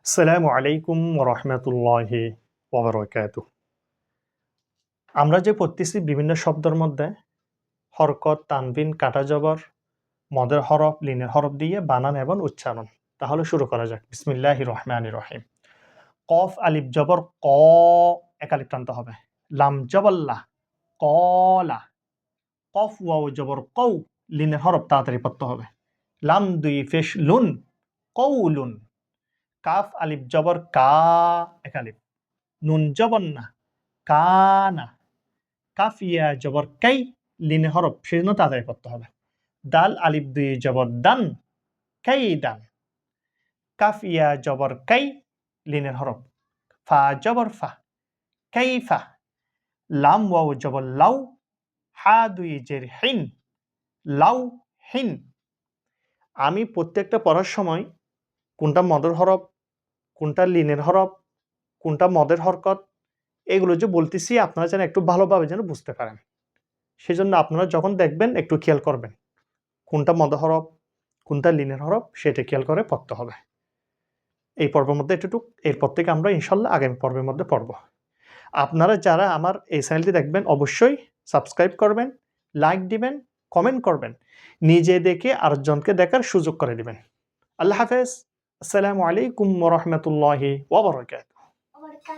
আসসালামু আলাইকুম রহমতুল্লাহি ওবরাকাতুহ। আমরা যে পড়তেছি বিভিন্ন শব্দের মধ্যে হরকত, তানবিন, কাটা জবর, মদের হরফ, লিনের হরফ দিয়ে বানান এবং উচ্চারণ। তাহলে শুরু করা যাক। বিসমিল্লাহির রহমানির রহিম। কফ আলিফ জবর ক, এক আলিফ টানতে হবে। লাম জবর লা, কলা। কফ ওয়াও জবর কৌ, লিনের হরফ তাড়াতাড়ি পড়তে হবে। লাম দুই পেশ লুন, কৌলুন। কাফ আলিফ জবর কা, এক আলিফ। নুন জবর না, কানা। কাফ ইয়া জবর কাই, লিনে হরফ সেজন্য তাড়াতাড়ি পড়তে হবে। দাল আলিফ দুই জবর দান, কাই দান। কাফ ইয়া জবর কাই, লিনের হরফ। ফা জবর ফা, কাই ফা। লাম ওয়াও জবর লাউ, হা দুই জের হিন, লাউ হিন। আমি প্রত্যেকটা পড়ার সময় কোনটা মদের হরফ, কোনটা লিনের হরফ, কোনটা মদের হরকত, এগুলো যে বলতেছি আপনারা যেন একটু ভালোভাবে যেন বুঝতে পারেন। সেজন্য আপনারা যখন দেখবেন একটু খেয়াল করবেন। কোনটা মদ হরফ, কোনটা লিনের হরফ সেটা খেয়াল করে পড়তে হবে। এই পর্বের মধ্যে এতটুক। এরপর থেকে আমরা ইনশাল্লাহ আগামী পর্বের মধ্যে পড়ব। আপনারা যারা আমার এই চ্যানেলটি দেখবেন অবশ্যই সাবস্ক্রাইব করবেন, লাইক দিবেন, কমেন্ট করবেন। নিজে দেখে আরেকজনকে দেখার সুযোগ করে দিবেন। আল্লাহ হাফেজ। আসসালামু আলাইকুম ওয়া রাহমাতুল্লাহি ওয়া বারাকাতুহু।